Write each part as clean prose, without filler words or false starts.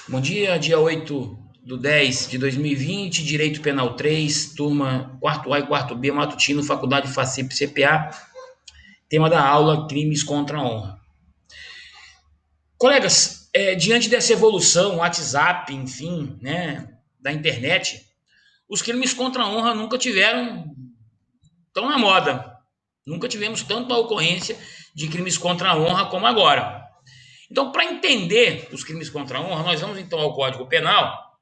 Bom dia, dia 8/10/2020, Direito Penal 3, turma 4A e 4B, matutino, Faculdade FACIP CPA, tema da aula, crimes contra a honra. Colegas, diante dessa evolução, WhatsApp, enfim, né, da internet, os crimes contra a honra nunca tiveram tão na moda, nunca tivemos tanta ocorrência de crimes contra a honra como agora. Então, para entender os crimes contra a honra, nós vamos então ao Código Penal.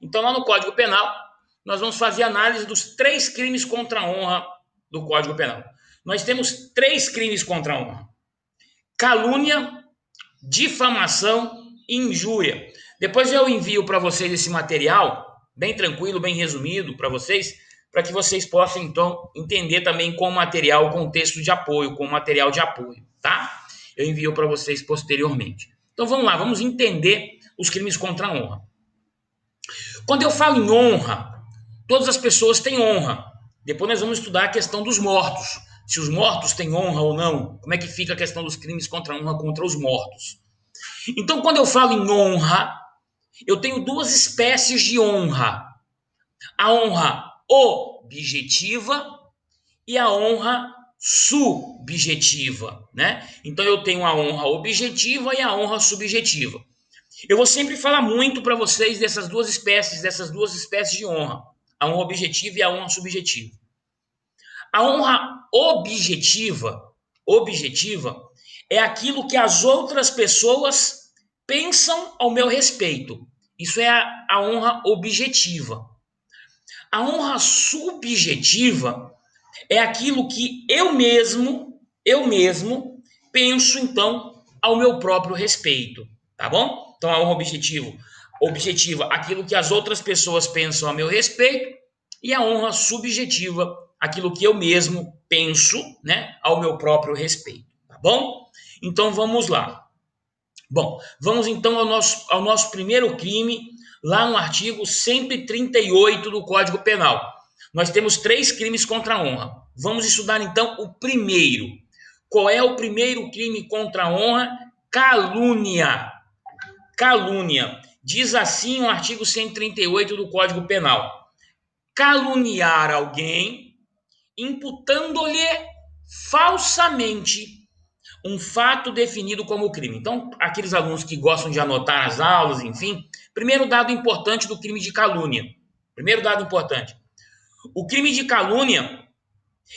Então, lá no Código Penal, nós vamos fazer análise dos 3 crimes contra a honra do Código Penal. Nós temos 3 crimes contra a honra: calúnia, difamação e injúria. Depois eu envio para vocês esse material, bem tranquilo, bem resumido para vocês, para que vocês possam, então, entender também com o material, com o texto de apoio, com o material de apoio, tá? Eu envio para vocês posteriormente. Então, vamos lá, vamos entender os crimes contra a honra. Quando eu falo em honra, todas as pessoas têm honra. Depois nós vamos estudar a questão dos mortos. Se os mortos têm honra ou não. Como é que fica a questão dos crimes contra a honra contra os mortos. Então, quando eu falo em honra, eu tenho 2 espécies de honra. A honra objetiva e a honra subjetiva, né? Então, eu tenho a honra objetiva e a honra subjetiva. Eu vou sempre falar muito para vocês dessas duas espécies de honra, a honra objetiva e a honra subjetiva. A honra objetiva é aquilo que as outras pessoas pensam ao meu respeito. Isso é a honra objetiva. A honra subjetiva é aquilo que eu mesmo penso então ao meu próprio respeito, tá bom? Então a honra objetiva, aquilo que as outras pessoas pensam a meu respeito, e a honra subjetiva, aquilo que eu mesmo penso, né, ao meu próprio respeito, tá bom? Então vamos lá. Bom, vamos então ao nosso primeiro crime, lá no artigo 138 do Código Penal. Nós temos 3 crimes contra a honra. Vamos estudar então o primeiro. Qual é o primeiro crime contra a honra? Calúnia. Calúnia. Diz assim o artigo 138 do Código Penal: caluniar alguém, imputando-lhe falsamente um fato definido como crime. Então, aqueles alunos que gostam de anotar as aulas, enfim, primeiro dado importante do crime de calúnia. Primeiro dado importante. O crime de calúnia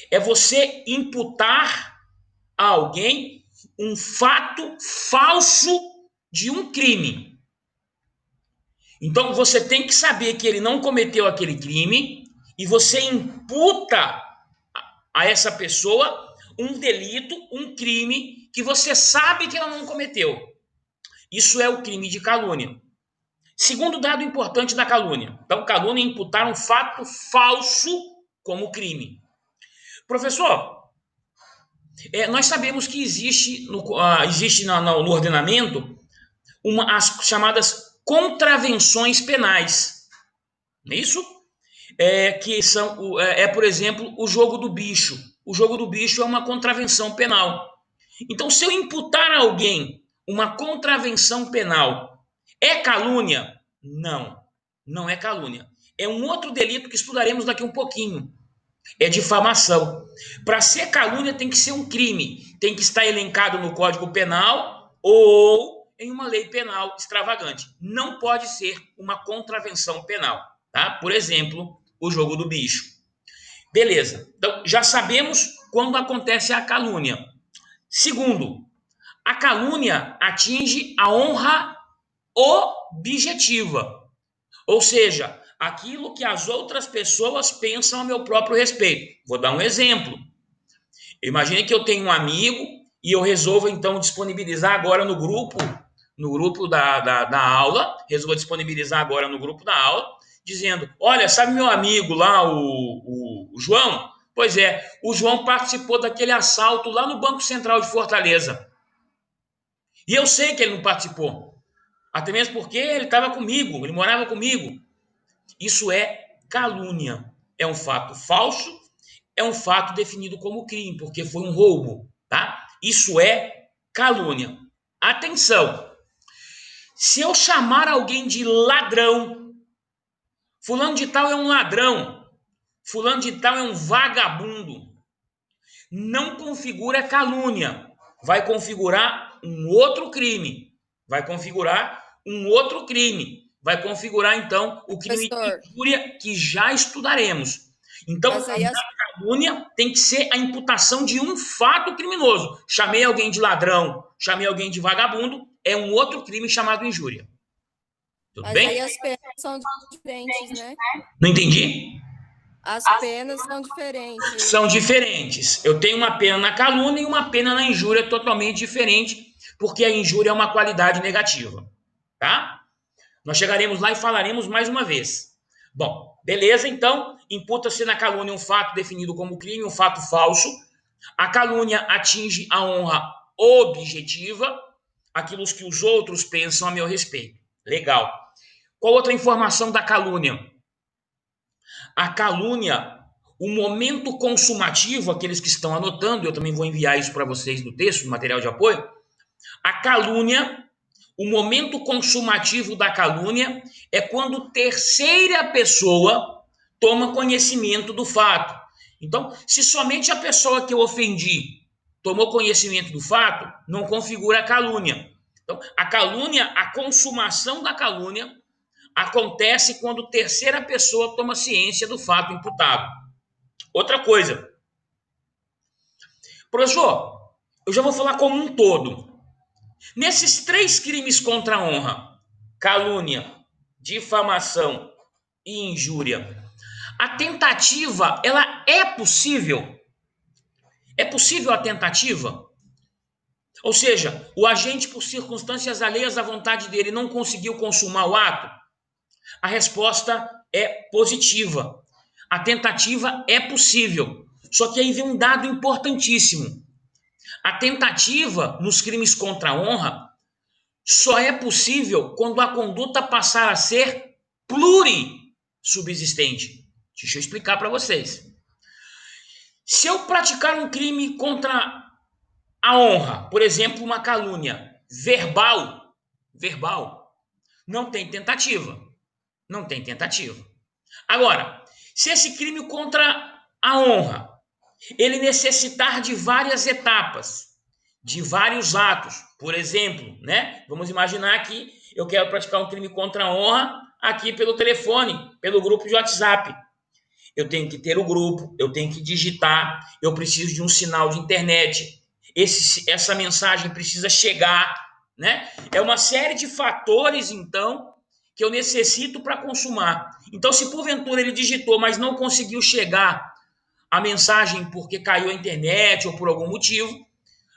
é você imputar a alguém um fato falso de um crime. Então, você tem que saber que ele não cometeu aquele crime e você imputa a essa pessoa um delito, um crime que você sabe que ela não cometeu. Isso é o crime de calúnia. Segundo dado importante da calúnia. Então, calúnia é imputar um fato falso como crime. Professor, nós sabemos que existe no ordenamento as chamadas contravenções penais. Não é isso? Que são, por exemplo, o jogo do bicho. O jogo do bicho é uma contravenção penal. Então, se eu imputar a alguém uma contravenção penal, é calúnia? Não, não é calúnia. É um outro delito que estudaremos daqui um pouquinho. É difamação. Para ser calúnia tem que ser um crime, tem que estar elencado no Código Penal ou em uma lei penal extravagante. Não pode ser uma contravenção penal, tá? Por exemplo, o jogo do bicho. Beleza. Então, já sabemos quando acontece a calúnia. Segundo, a calúnia atinge a honra objetiva, ou seja, aquilo que as outras pessoas pensam a meu próprio respeito. Vou dar um exemplo. Imagine que eu tenho um amigo e eu resolvo então disponibilizar agora no grupo da aula, resolvo disponibilizar agora no grupo da aula, dizendo: olha, sabe meu amigo lá, o João? Pois é, o João participou daquele assalto lá no Banco Central de Fortaleza. E eu sei que ele não participou. Até mesmo porque ele estava comigo, ele morava comigo. Isso é calúnia. É um fato falso, é um fato definido como crime, porque foi um roubo, tá? Isso é calúnia. Atenção! Se eu chamar alguém de ladrão, fulano de tal é um ladrão, fulano de tal é um vagabundo, não configura calúnia, vai configurar um outro crime, vai configurar um outro crime, vai configurar então o crime de Professor, injúria que já estudaremos. Então, mas aí as, a calúnia tem que ser a imputação de um fato criminoso. Chamei alguém de ladrão, chamei alguém de vagabundo, é um outro crime chamado injúria. Tudo mas bem? aí as penas são diferentes, né? Não entendi? As penas são diferentes. São diferentes. Eu tenho uma pena na calúnia e uma pena na injúria totalmente diferente, porque a injúria é uma qualidade negativa, tá? Nós chegaremos lá e falaremos mais uma vez. Bom, beleza, então, imputa-se na calúnia um fato definido como crime, um fato falso. A calúnia atinge a honra objetiva, aquilo que os outros pensam a meu respeito. Legal. Qual outra informação da calúnia? A calúnia, o momento consumativo, aqueles que estão anotando, eu também vou enviar isso para vocês no texto, no material de apoio. A calúnia, o momento consumativo da calúnia é quando terceira pessoa toma conhecimento do fato. Então, se somente a pessoa que eu ofendi tomou conhecimento do fato, não configura a calúnia. Então, a calúnia, a consumação da calúnia acontece quando terceira pessoa toma ciência do fato imputado. Outra coisa, professor, eu já vou falar como um todo. Nesses três crimes contra a honra, calúnia, difamação e injúria, a tentativa, ela é possível? É possível a tentativa? Ou seja, o agente, por circunstâncias alheias à vontade dele, não conseguiu consumar o ato? A resposta é positiva. A tentativa é possível. Só que aí vem um dado importantíssimo. A tentativa nos crimes contra a honra só é possível quando a conduta passar a ser plurissubsistente. Deixa eu explicar para vocês. Se eu praticar um crime contra a honra, por exemplo, uma calúnia verbal, não tem tentativa. Não tem tentativa. Agora, se esse crime contra a honra, ele necessitar de várias etapas, de vários atos, por exemplo, né? Vamos imaginar que eu quero praticar um crime contra a honra aqui pelo telefone, pelo grupo de WhatsApp. Eu tenho que ter o grupo, eu tenho que digitar, eu preciso de um sinal de internet, essa mensagem precisa chegar, né? É uma série de fatores, então, que eu necessito para consumar. Então, se porventura ele digitou, mas não conseguiu chegar a mensagem porque caiu a internet ou por algum motivo,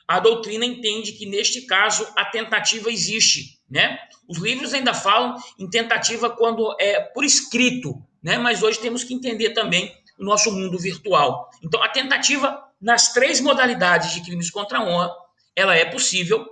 a doutrina entende que, neste caso, a tentativa existe, né? Os livros ainda falam em tentativa quando é por escrito, né? Mas hoje temos que entender também o nosso mundo virtual. Então, a tentativa, nas três modalidades de crimes contra a honra, ela é possível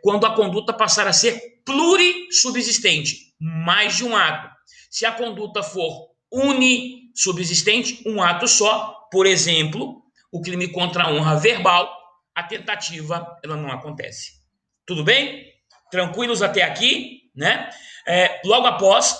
quando a conduta passar a ser plurissubsistente, mais de um ato. Se a conduta for unissubsistente, um ato só, por exemplo, o crime contra a honra verbal, a tentativa ela não acontece. Tudo bem? Tranquilos até aqui, né? Logo após,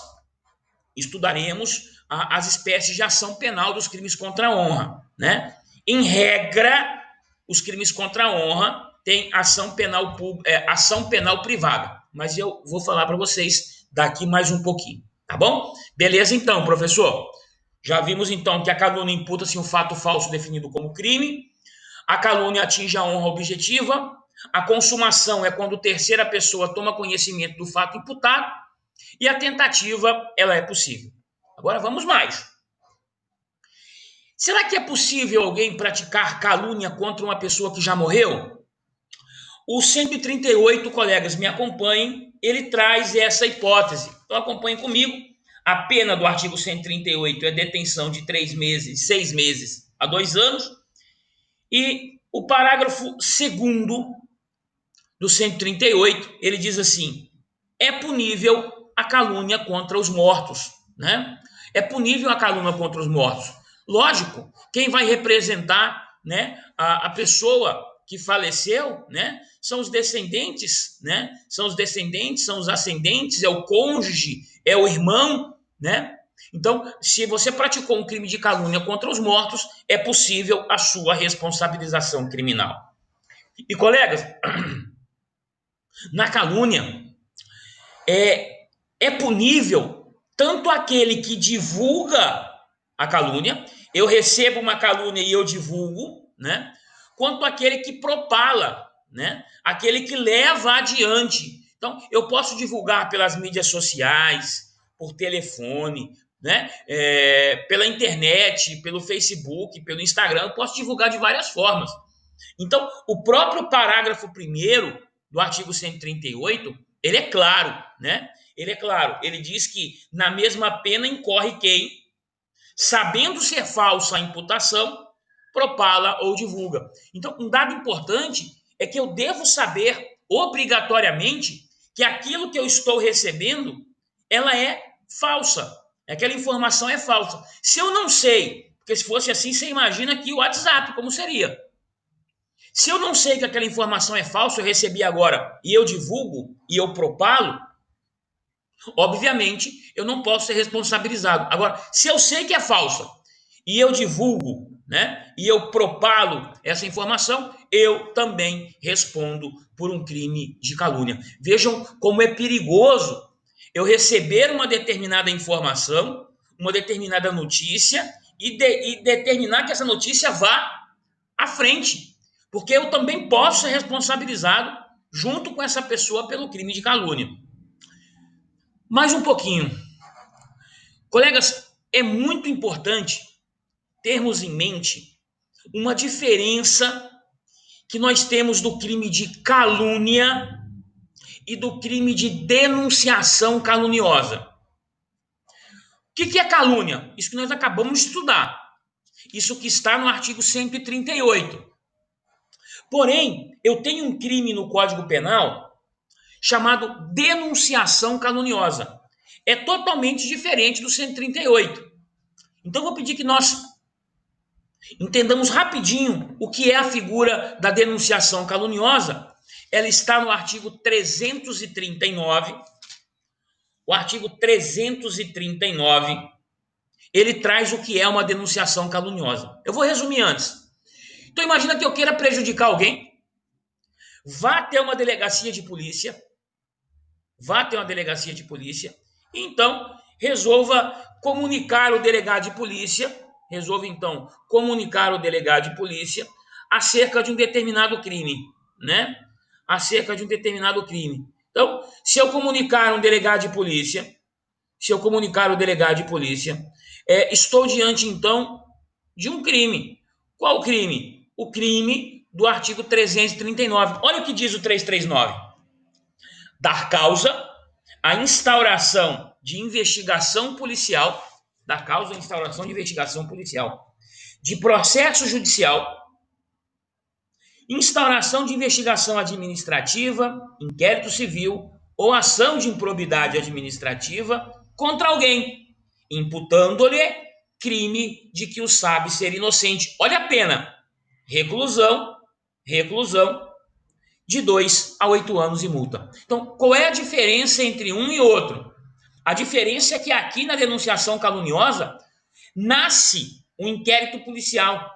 estudaremos as espécies de ação penal dos crimes contra a honra, né? Em regra, os crimes contra a honra têm ação penal privada, mas eu vou falar para vocês daqui mais um pouquinho, tá bom? Beleza então, professor? Já vimos então que a calúnia imputa-se um fato falso definido como crime, a calúnia atinge a honra objetiva, a consumação é quando terceira pessoa toma conhecimento do fato imputado e a tentativa ela é possível. Agora vamos mais. Será que é possível alguém praticar calúnia contra uma pessoa que já morreu? O 138, colegas, me acompanhem, ele traz essa hipótese. Então acompanhem comigo. A pena do artigo 138 é detenção de 3 meses, 6 meses a 2 anos. E o parágrafo 2º do 138, ele diz assim: é punível a calúnia contra os mortos, né? É punível a calúnia contra os mortos. Lógico, quem vai representar, né, a pessoa que faleceu, né? São os descendentes, né? São os descendentes, são os ascendentes, é o cônjuge, é o irmão, né? Então, se você praticou um crime de calúnia contra os mortos, é possível a sua responsabilização criminal. E, colegas, na calúnia, é punível tanto aquele que divulga a calúnia, eu recebo uma calúnia e eu divulgo, né? Quanto aquele que propala, né? Aquele que leva adiante. Então, eu posso divulgar pelas mídias sociais, por telefone, né? Pela internet, pelo Facebook, pelo Instagram, eu posso divulgar de várias formas. Então, o próprio parágrafo primeiro do artigo 138, ele é claro, né? Ele é claro, ele diz que na mesma pena incorre quem, sabendo ser falsa a imputação, propala ou divulga. Então, um dado importante é que eu devo saber obrigatoriamente que aquilo que eu estou recebendo, ela é falsa. Aquela informação é falsa. Se eu não sei, porque se fosse assim, você imagina que o WhatsApp como seria. Se eu não sei que aquela informação é falsa, eu recebi agora e eu divulgo e eu propalo, obviamente eu não posso ser responsabilizado. Agora, se eu sei que é falsa e eu divulgo, né, e eu propalo essa informação, eu também respondo por um crime de calúnia. Vejam como é perigoso eu receber uma determinada informação, uma determinada notícia e determinar que essa notícia vá à frente, porque eu também posso ser responsabilizado junto com essa pessoa pelo crime de calúnia. Mais um pouquinho. Colegas, é muito importante termos em mente uma diferença que nós temos do crime de calúnia e do crime de denunciação caluniosa. O que é calúnia? Isso que nós acabamos de estudar. Isso que está no artigo 138. Porém, eu tenho um crime no Código Penal chamado denunciação caluniosa. É totalmente diferente do 138. Então, vou pedir que nós entendamos rapidinho o que é a figura da denunciação caluniosa. Ela está no artigo 339. O artigo 339, ele traz o que é uma denunciação caluniosa. Eu vou resumir antes. Então, imagina que eu queira prejudicar alguém, vá até uma delegacia de polícia, e então resolva comunicar o delegado de polícia, acerca de um determinado crime, né? Acerca de um determinado crime. Então, se eu comunicar um delegado de polícia, estou diante então de um crime. Qual crime? O crime do artigo 339. Olha o que diz o 339. Dar causa à instauração de investigação policial, de processo judicial, instauração de investigação administrativa, inquérito civil ou ação de improbidade administrativa contra alguém, imputando-lhe crime de que o sabe ser inocente. Olha a pena: reclusão de 2 a 8 anos e multa. Então, qual é a diferença entre um e outro? A diferença é que aqui na denunciação caluniosa nasce um inquérito policial,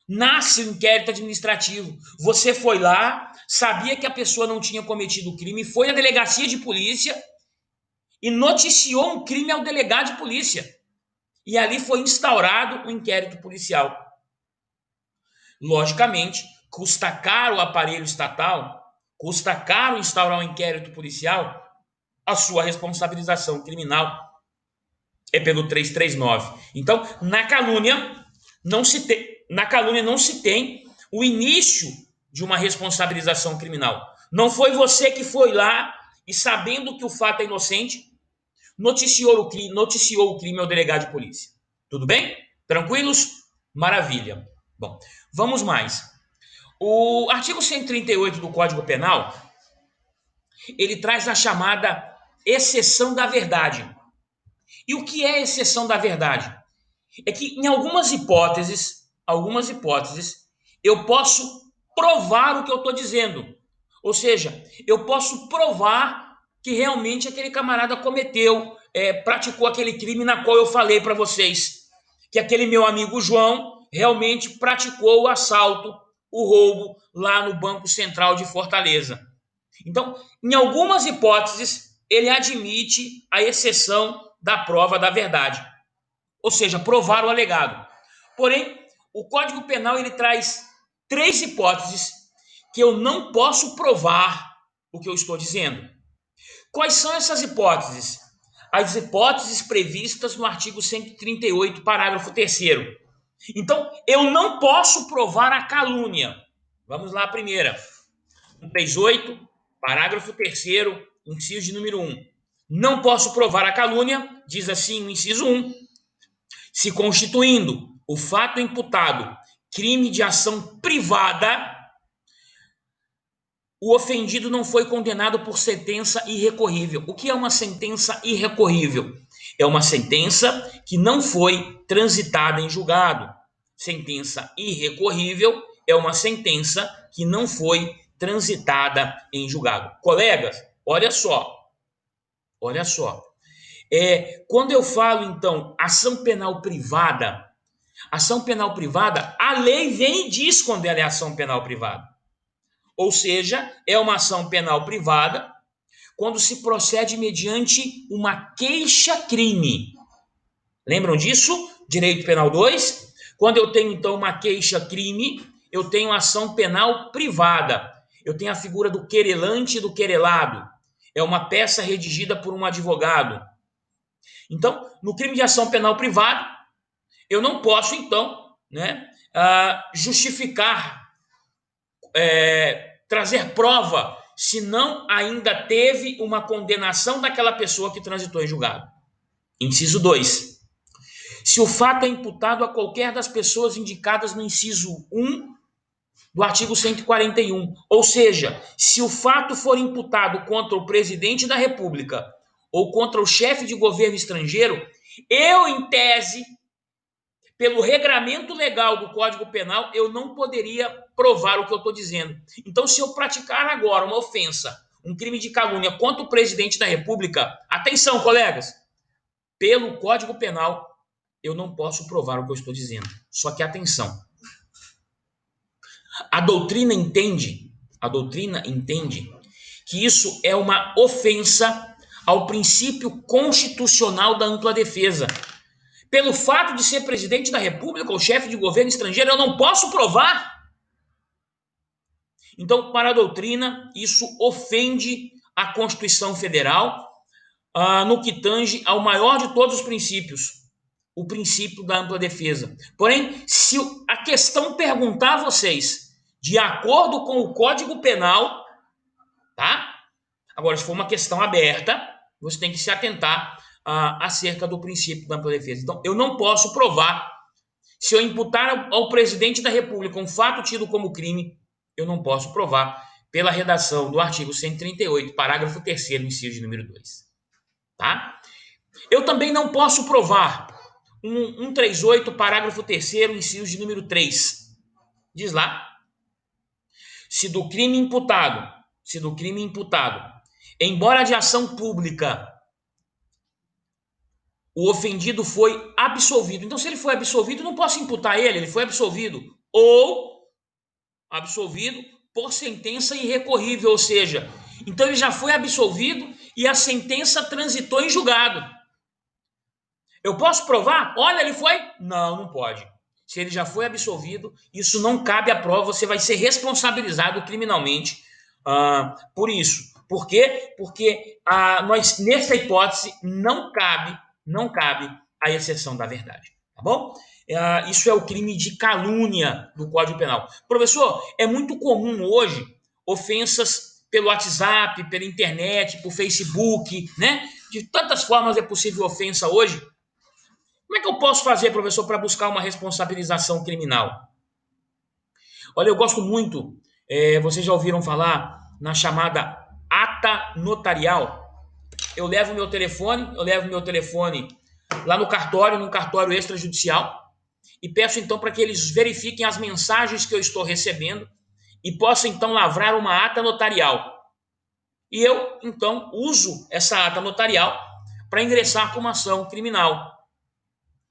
nasce um inquérito administrativo. Você foi lá, sabia que a pessoa não tinha cometido o crime, foi à delegacia de polícia e noticiou um crime ao delegado de polícia. E ali foi instaurado o inquérito policial. Logicamente, custa caro o aparelho estatal, custa caro instaurar um inquérito policial, a sua responsabilização criminal é pelo 339. Então, na calúnia não se tem o início de uma responsabilização criminal. Não foi você que foi lá e, sabendo que o fato é inocente, noticiou o crime ao delegado de polícia. Tudo bem? Tranquilos? Maravilha. Bom, vamos mais. O artigo 138 do Código Penal, ele traz a chamada exceção da verdade. E o que é exceção da verdade? É que em algumas hipóteses, eu posso provar o que eu estou dizendo. Ou seja, eu posso provar que realmente aquele camarada cometeu, praticou aquele crime na qual eu falei para vocês, que aquele meu amigo João realmente praticou o assalto, o roubo lá no Banco Central de Fortaleza. Então, em algumas hipóteses, ele admite a exceção da prova da verdade, ou seja, provar o alegado. Porém, o Código Penal ele traz 3 hipóteses que eu não posso provar o que eu estou dizendo. Quais são essas hipóteses? As hipóteses previstas no artigo 138, parágrafo 3º. Então, eu não posso provar a calúnia. Vamos lá a primeira. 138, parágrafo 3º, inciso de número 1. Não posso provar a calúnia, diz assim o inciso 1, se constituindo o fato imputado crime de ação privada, o ofendido não foi condenado por sentença irrecorrível. O que é uma sentença irrecorrível? É uma sentença que não foi transitada em julgado. Sentença irrecorrível é uma sentença que não foi transitada em julgado. Colegas, olha só. Olha só. Quando eu falo, então, ação penal privada, a lei vem e diz quando ela é ação penal privada. Ou seja, é uma ação penal privada quando se procede mediante uma queixa-crime. Lembram disso? Direito Penal 2. Quando eu tenho, então, uma queixa-crime, eu tenho ação penal privada. Eu tenho a figura do querelante e do querelado. É uma peça redigida por um advogado. Então, no crime de ação penal privada, eu não posso, então, justificar, trazer prova se não ainda teve uma condenação daquela pessoa que transitou em julgado. Inciso 2. Se o fato é imputado a qualquer das pessoas indicadas no inciso 1 do artigo 141, ou seja, se o fato for imputado contra o presidente da República ou contra o chefe de governo estrangeiro, eu, em tese, pelo regramento legal do Código Penal, eu não poderia provar o que eu estou dizendo. Então, se eu praticar agora uma ofensa, um crime de calúnia contra o presidente da República, atenção, colegas, pelo Código Penal, eu não posso provar o que eu estou dizendo. Só que atenção, a doutrina entende que isso é uma ofensa ao princípio constitucional da ampla defesa. Pelo fato de ser presidente da República ou chefe de governo estrangeiro, eu não posso provar. Então, para a doutrina, isso ofende a Constituição Federal, no que tange ao maior de todos os princípios, o princípio da ampla defesa. Porém, se a questão perguntar a vocês, de acordo com o Código Penal, tá? Agora, se for uma questão aberta, você tem que se atentar acerca do princípio da ampla defesa. Então, eu não posso provar. Se eu imputar ao presidente da República um fato tido como crime, eu não posso provar pela redação do artigo 138, parágrafo 3º, inciso de número 2. Tá? Eu também não posso provar 138, parágrafo 3º, inciso de número 3. Diz lá: se do crime imputado, embora de ação pública, o ofendido foi absolvido. Então, se ele foi absolvido, não posso imputar ele foi absolvido. Ou absolvido por sentença irrecorrível, ou seja, então ele já foi absolvido e a sentença transitou em julgado. Eu posso provar? Olha, ele foi? Não, não pode. Se ele já foi absolvido, isso não cabe à prova, você vai ser responsabilizado criminalmente por isso. Por quê? Porque nós, nessa hipótese, não cabe a exceção da verdade, tá bom? Isso é o crime de calúnia do Código Penal. Professor, é muito comum hoje ofensas pelo WhatsApp, pela internet, por Facebook, né? De tantas formas é possível ofensa hoje. Como é que eu posso fazer, professor, para buscar uma responsabilização criminal? Olha, eu gosto muito, vocês já ouviram falar na chamada ata notarial? Eu levo meu telefone lá no cartório extrajudicial, e peço então para que eles verifiquem as mensagens que eu estou recebendo e possa então lavrar uma ata notarial. E eu, então, uso essa ata notarial para ingressar com uma ação criminal.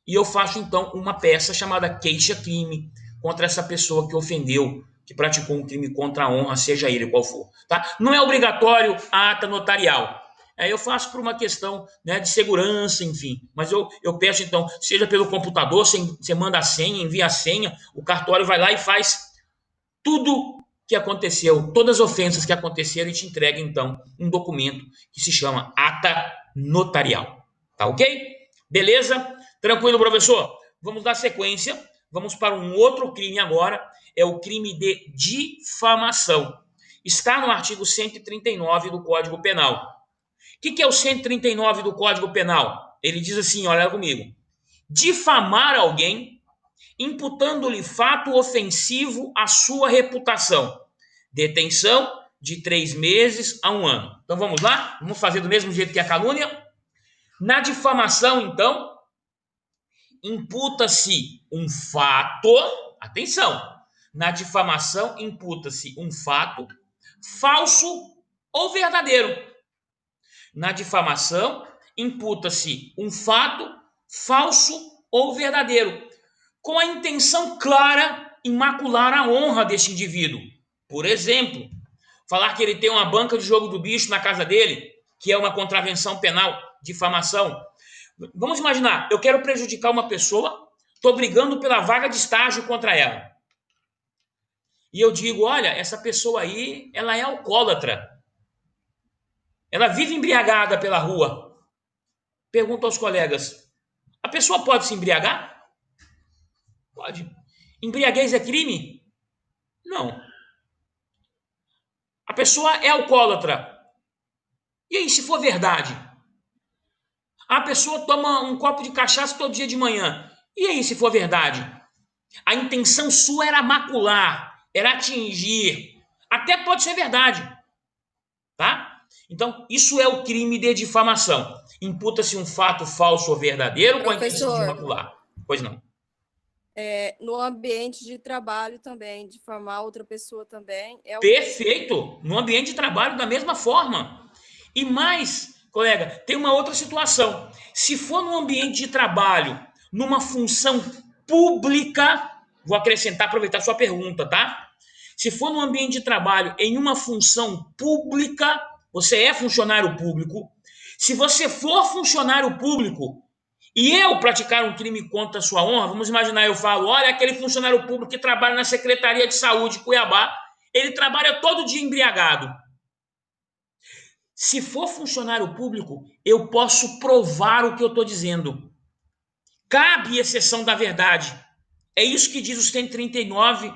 E eu faço, então, uma peça chamada queixa-crime contra essa pessoa que ofendeu, que praticou um crime contra a honra, seja ele qual for. Tá? Não é obrigatório a ata notarial. Eu faço por uma questão, né, de segurança, enfim. Mas eu peço, então, seja pelo computador, você manda a senha, envia a senha, o cartório vai lá e faz tudo que aconteceu, todas as ofensas que aconteceram e te entrega, então, um documento que se chama ata notarial. Tá ok? Beleza? Tranquilo, professor? Vamos dar sequência. Vamos para um outro crime agora. É o crime de difamação. Está no artigo 139 do Código Penal. O que é o 139 do Código Penal? Ele diz assim, olha comigo. Difamar alguém imputando-lhe fato ofensivo à sua reputação. Detenção de 3 meses a 1 ano. Então vamos lá? Vamos fazer do mesmo jeito que a calúnia? Na difamação, então, imputa-se um fato, atenção, na difamação imputa-se um fato falso ou verdadeiro. Na difamação imputa-se um fato falso ou verdadeiro, com a intenção clara em macular a honra deste indivíduo. Por exemplo, falar que ele tem uma banca de jogo do bicho na casa dele, que é uma contravenção penal, difamação. Vamos imaginar, eu quero prejudicar uma pessoa, estou brigando pela vaga de estágio contra ela. E eu digo, olha, essa pessoa aí, ela é alcoólatra. Ela vive embriagada pela rua. Pergunto aos colegas, a pessoa pode se embriagar? Pode. Embriaguez é crime? Não. A pessoa é alcoólatra. E aí, se for verdade? A pessoa toma um copo de cachaça todo dia de manhã. E aí, se for verdade? A intenção sua era macular, era atingir. Até pode ser verdade. Tá? Então, isso é o crime de difamação. Imputa-se um fato falso ou verdadeiro com a intenção de Professor, macular. Pois não. no ambiente de trabalho também, difamar outra pessoa também é o crime. Perfeito! No ambiente de trabalho, da mesma forma. E mais, colega, tem uma outra situação. Se for no ambiente de trabalho, numa função pública, vou acrescentar, aproveitar sua pergunta, tá? Se for no ambiente de trabalho, em uma função pública, você é funcionário público. Se você for funcionário público e eu praticar um crime contra a sua honra, vamos imaginar, eu falo, olha, aquele funcionário público que trabalha na Secretaria de Saúde de Cuiabá, ele trabalha todo dia embriagado. Se for funcionário público, eu posso provar o que eu estou dizendo. Cabe exceção da verdade. É isso que diz o 139,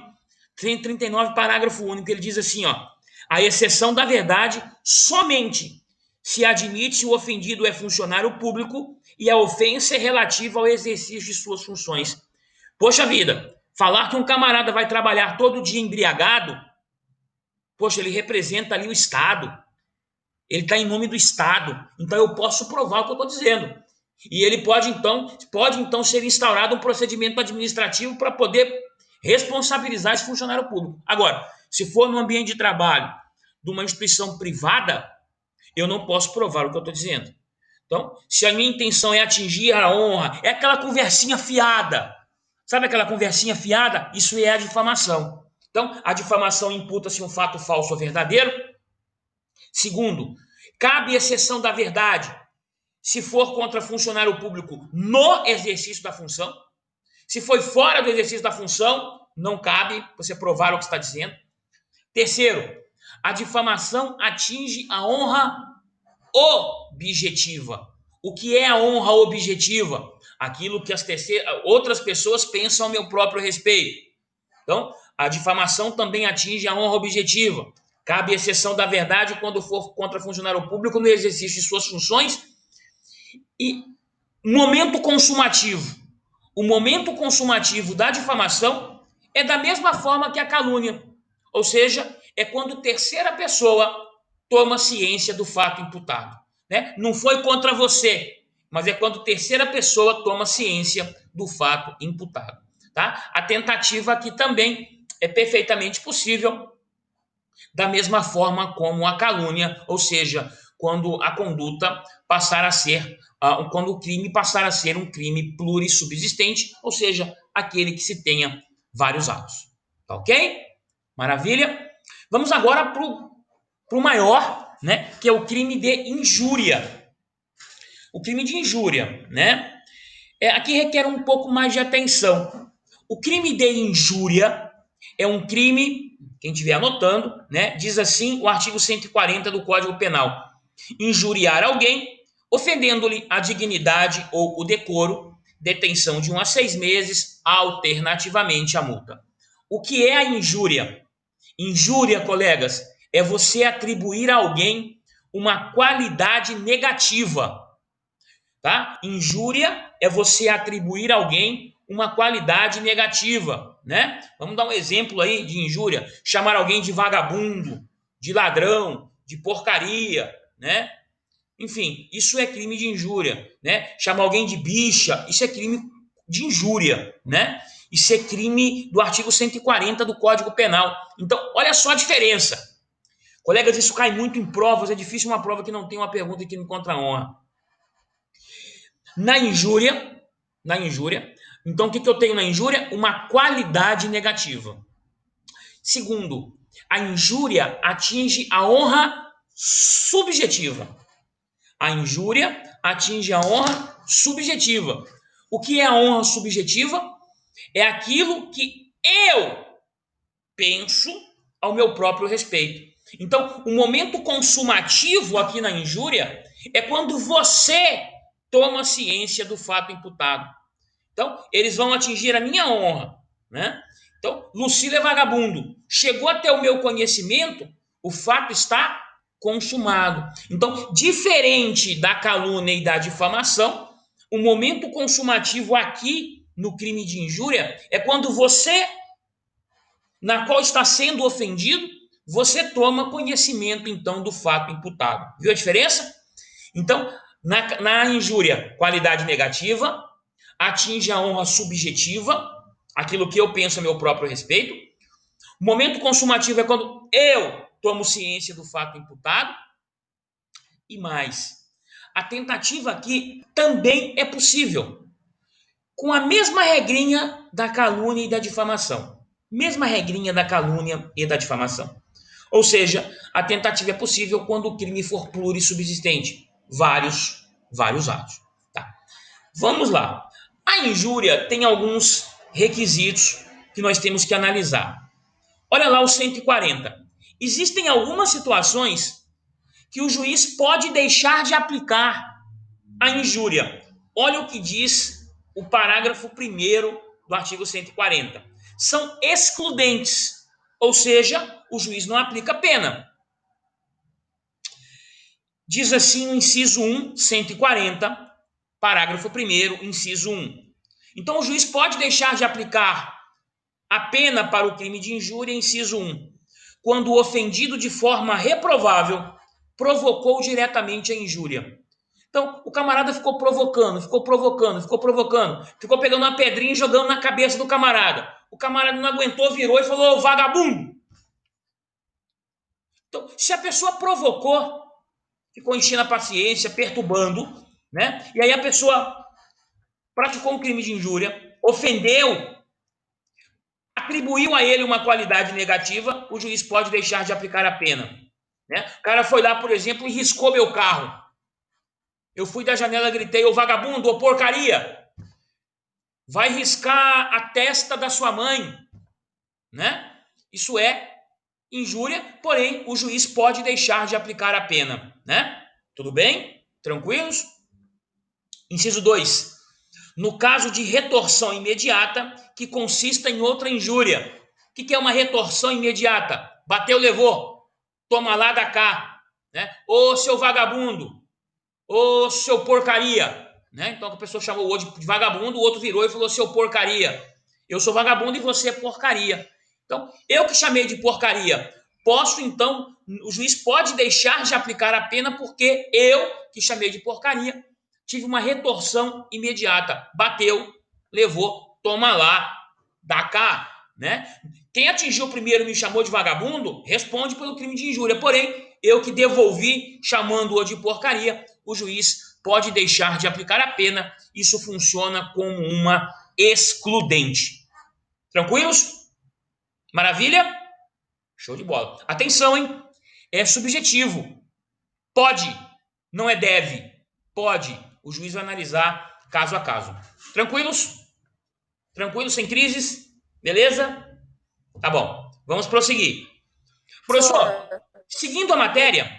parágrafo único. Ele diz assim, ó, a exceção da verdade somente se admite se o ofendido é funcionário público e a ofensa é relativa ao exercício de suas funções. Poxa vida, falar que um camarada vai trabalhar todo dia embriagado, poxa, ele representa ali o Estado. Ele está em nome do Estado. Então eu posso provar o que eu estou dizendo. E ele pode então ser instaurado um procedimento administrativo para poder responsabilizar esse funcionário público. Agora, se for no ambiente de trabalho de uma instituição privada, eu não posso provar o que eu estou dizendo. Então, se a minha intenção é atingir a honra, é aquela conversinha fiada. Sabe aquela conversinha fiada? Isso é a difamação. Então, a difamação imputa-se um fato falso ou verdadeiro. Segundo, cabe exceção da verdade se for contra funcionário público no exercício da função. Se foi fora do exercício da função, não cabe você provar o que está dizendo. Terceiro, a difamação atinge a honra objetiva. O que é a honra objetiva? Aquilo que outras pessoas pensam a meu próprio respeito. Então, a difamação também atinge a honra objetiva. Cabe exceção da verdade quando for contra funcionário público no exercício de suas funções. E momento consumativo. O momento consumativo da difamação é da mesma forma que a calúnia. Ou seja, é quando terceira pessoa toma ciência do fato imputado. Né? Não foi contra você, mas é quando terceira pessoa toma ciência do fato imputado. Tá? A tentativa aqui também é perfeitamente possível, da mesma forma como a calúnia, ou seja, quando a conduta passar a ser, quando o crime passar a ser um crime plurissubsistente, ou seja, aquele que se tenha vários atos. Tá ok? Maravilha? Vamos agora para o maior, né, que é o crime de injúria. O crime de injúria, né? Aqui requer um pouco mais de atenção. O crime de injúria é um crime, quem estiver anotando, né, diz assim o artigo 140 do Código Penal: injuriar alguém, ofendendo-lhe a dignidade ou o decoro, detenção de 1 a 6 meses, alternativamente à multa. O que é a injúria? Injúria, colegas, é você atribuir a alguém uma qualidade negativa. Tá? Injúria é você atribuir a alguém uma qualidade negativa, né? Vamos dar um exemplo aí de injúria: chamar alguém de vagabundo, de ladrão, de porcaria, né? Enfim, isso é crime de injúria, né? Chamar alguém de bicha, isso é crime de injúria, né? Isso é crime do artigo 140 do Código Penal. Então, olha só a diferença. Colegas, isso cai muito em provas, é difícil uma prova que não tem uma pergunta que não encontra honra. Na injúria, então o que eu tenho na injúria? Uma qualidade negativa. Segundo, a injúria atinge a honra subjetiva. A injúria atinge a honra subjetiva. O que é a honra subjetiva? É aquilo que eu penso ao meu próprio respeito. Então, o momento consumativo aqui na injúria é quando você toma ciência do fato imputado. Então, eles vão atingir a minha honra, né? Então, Lucila é vagabundo. Chegou até o meu conhecimento, o fato está consumado. Então, diferente da calúnia e da difamação, o momento consumativo aqui no crime de injúria é quando você, na qual está sendo ofendido, você toma conhecimento, então, do fato imputado. Viu a diferença? Então, na injúria, qualidade negativa, atinge a honra subjetiva, aquilo que eu penso a meu próprio respeito. O momento consumativo é quando eu tomo ciência do fato imputado. E mais, a tentativa aqui também é possível, com a mesma regrinha da calúnia e da difamação. Mesma regrinha da calúnia e da difamação. Ou seja, a tentativa é possível quando o crime for plurissubsistente. Vários atos. Tá. Vamos lá. A injúria tem alguns requisitos que nós temos que analisar. Olha lá o 140. Existem algumas situações que o juiz pode deixar de aplicar a injúria. Olha o que diz o parágrafo 1º do artigo 140. São excludentes, ou seja, o juiz não aplica pena. Diz assim o inciso 1, 140, parágrafo 1º, inciso 1. Então, o juiz pode deixar de aplicar a pena para o crime de injúria, inciso 1, quando o ofendido de forma reprovável provocou diretamente a injúria. Então, o camarada ficou provocando, ficou pegando uma pedrinha e jogando na cabeça do camarada. O camarada não aguentou, virou e falou: vagabundo! Então, se a pessoa provocou, ficou enchendo a paciência, perturbando, né? E aí a pessoa praticou um crime de injúria, ofendeu, atribuiu a ele uma qualidade negativa, o juiz pode deixar de aplicar a pena. Né? O cara foi lá, por exemplo, e riscou meu carro. Eu fui da janela e gritei: ô vagabundo, ô porcaria, vai riscar a testa da sua mãe. Né? Isso é injúria, porém o juiz pode deixar de aplicar a pena. Né? Tudo bem? Tranquilos? Inciso 2. No caso de retorção imediata, que consista em outra injúria. O que é uma retorção imediata? Bateu, levou. Toma lá, dá cá. Né? Ô, seu vagabundo. Ô, seu porcaria. Né? Então, a pessoa chamou o outro de vagabundo, o outro virou e falou: seu porcaria. Eu sou vagabundo e você é porcaria. Então, eu que chamei de porcaria, posso, então, o juiz pode deixar de aplicar a pena porque eu que chamei de porcaria tive uma retorção imediata. Bateu, levou, toma lá, dá cá. né? Quem atingiu primeiro e me chamou de vagabundo, responde pelo crime de injúria. Porém, eu que devolvi chamando-o de porcaria, o juiz pode deixar de aplicar a pena. Isso funciona como uma excludente. Tranquilos? Maravilha? Show de bola. Atenção, hein? É subjetivo. Pode, não é deve. Pode. O juiz vai analisar caso a caso. Tranquilos? Tranquilos, sem crises? Beleza? Tá bom. Vamos prosseguir. Professor, Professor, seguindo a matéria,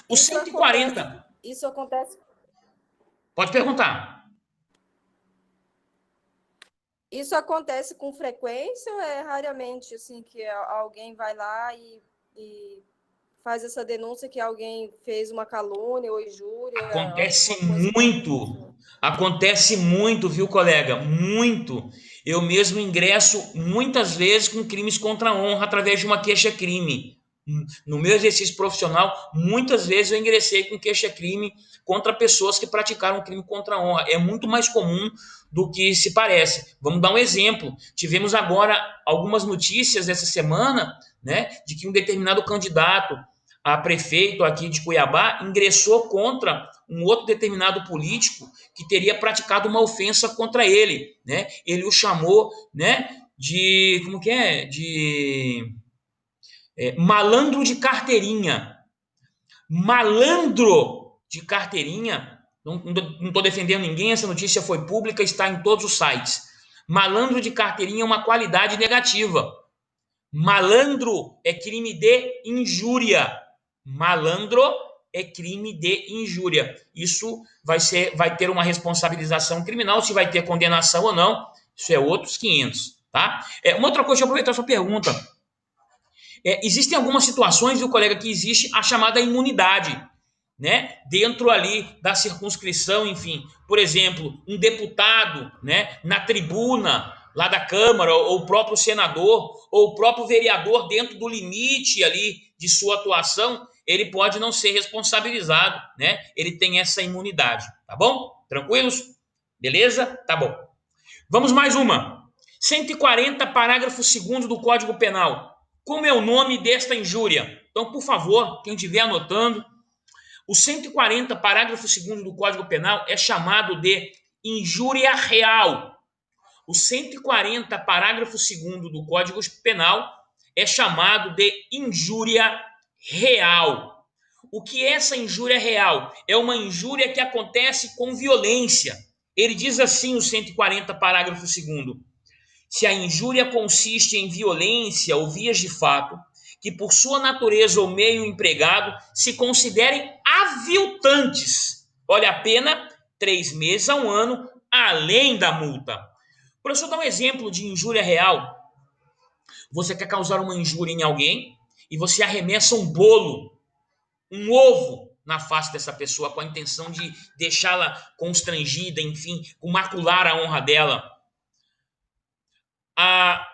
o isso acontece, 140. isso acontece, Pode perguntar. isso acontece com frequência ou é raramente assim que alguém vai lá e faz essa denúncia que alguém fez uma calúnia ou injúria, alguma coisa contra a pessoa? Acontece muito, viu, colega? Muito. Eu mesmo ingresso muitas vezes com crimes contra a honra através de uma queixa-crime. No meu exercício profissional, muitas vezes eu ingressei com queixa-crime contra pessoas que praticaram crime contra a honra. É muito mais comum do que se parece. Vamos dar um exemplo. Tivemos agora algumas notícias essa semana, né, de que um determinado candidato a prefeito aqui de Cuiabá ingressou contra um outro determinado político que teria praticado uma ofensa contra ele, né? Ele o chamou, né, de como que é? De malandro de carteirinha. Malandro de carteirinha. Não estou defendendo ninguém, essa notícia foi pública, está em todos os sites. Malandro de carteirinha é uma qualidade negativa. Malandro é crime de injúria. Malandro é crime de injúria. Isso vai ter uma responsabilização criminal, se vai ter condenação ou não, isso é outros 500, tá? Uma outra coisa, deixa eu aproveitar a sua pergunta. Existem algumas situações, viu, colega, que existe a chamada imunidade, né? Dentro ali da circunscrição, enfim. Por exemplo, um deputado, né, na tribuna lá da Câmara, ou o próprio senador, ou o próprio vereador, dentro do limite ali de sua atuação, ele pode não ser responsabilizado, né? Ele tem essa imunidade, tá bom? Tranquilos? Beleza? Tá bom. Vamos mais uma. 140, parágrafo 2º do Código Penal. Como é o nome desta injúria? Então, por favor, quem estiver anotando, o 140, parágrafo 2º do Código Penal é chamado de injúria real. O 140, parágrafo 2º do Código Penal é chamado de injúria real. O que é essa injúria real? É uma injúria que acontece com violência. Ele diz assim, o 140, parágrafo 2º: se a injúria consiste em violência ou vias de fato, que por sua natureza ou meio empregado se considerem aviltantes. Olha a pena, 3 meses a 1 ano, além da multa. Professor, dá um exemplo de injúria real. Você quer causar uma injúria em alguém e você arremessa um bolo, um ovo na face dessa pessoa com a intenção de deixá-la constrangida, enfim, macular a honra dela. A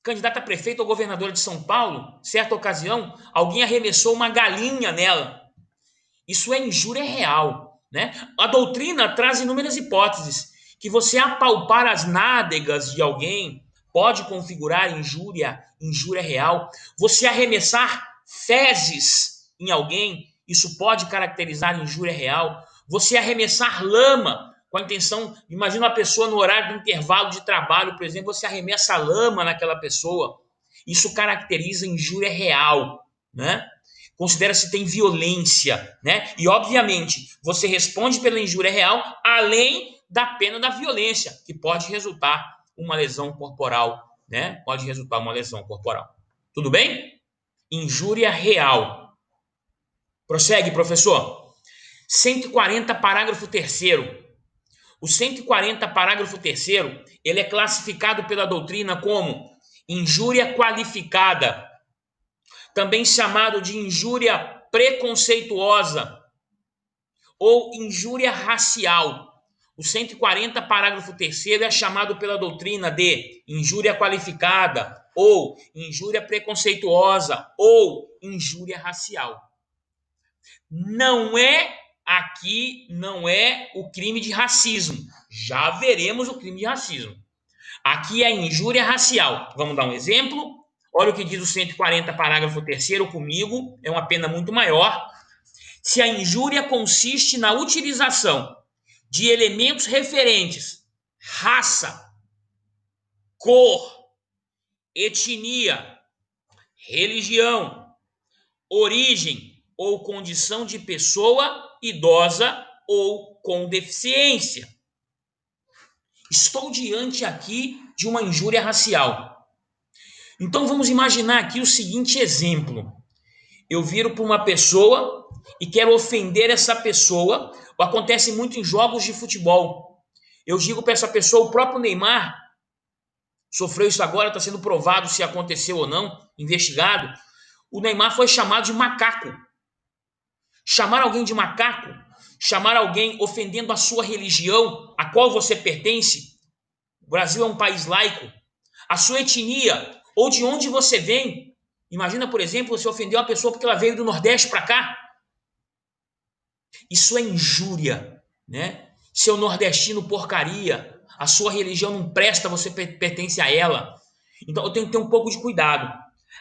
candidata a prefeito ou governadora de São Paulo, certa ocasião, alguém arremessou uma galinha nela. Isso é injúria real, né? A doutrina traz inúmeras hipóteses que você apalpar as nádegas de alguém pode configurar injúria real. Você arremessar fezes em alguém, isso pode caracterizar injúria real. Você arremessar lama com a intenção, imagina uma pessoa no horário do intervalo de trabalho, por exemplo, você arremessa lama naquela pessoa, isso caracteriza injúria real, né? Considera-se tem violência, né? E obviamente você responde pela injúria real, além da pena da violência, que pode resultar uma lesão corporal, né? Pode resultar uma lesão corporal. Tudo bem? Injúria real. Prossegue, professor. 140, parágrafo 3º. O 140, parágrafo 3º, ele é classificado pela doutrina como injúria qualificada, também chamado de injúria preconceituosa ou injúria racial. O 140, parágrafo 3º, é chamado pela doutrina de injúria qualificada ou injúria preconceituosa ou injúria racial. Não é o crime de racismo. Já veremos o crime de racismo. Aqui é a injúria racial. Vamos dar um exemplo? Olha o que diz o 140, parágrafo 3º comigo, é uma pena muito maior. Se a injúria consiste na utilização de elementos referentes, raça, cor, etnia, religião, origem ou condição de pessoa idosa ou com deficiência. Estou diante aqui de uma injúria racial. Então vamos imaginar aqui o seguinte exemplo. Eu viro para uma pessoa e quero ofender essa pessoa. Acontece muito em jogos de futebol. Eu digo para essa pessoa, o próprio Neymar sofreu isso agora, está sendo provado se aconteceu ou não, investigado. O Neymar foi chamado de macaco. Chamar alguém de macaco, chamar alguém ofendendo a sua religião, a qual você pertence. O Brasil é um país laico. A sua etnia, ou de onde você vem. Imagina, por exemplo, você ofendeu uma pessoa porque ela veio do Nordeste para cá. Isso é injúria, né? Seu nordestino porcaria, a sua religião não presta, você pertence a ela. Então eu tenho que ter um pouco de cuidado.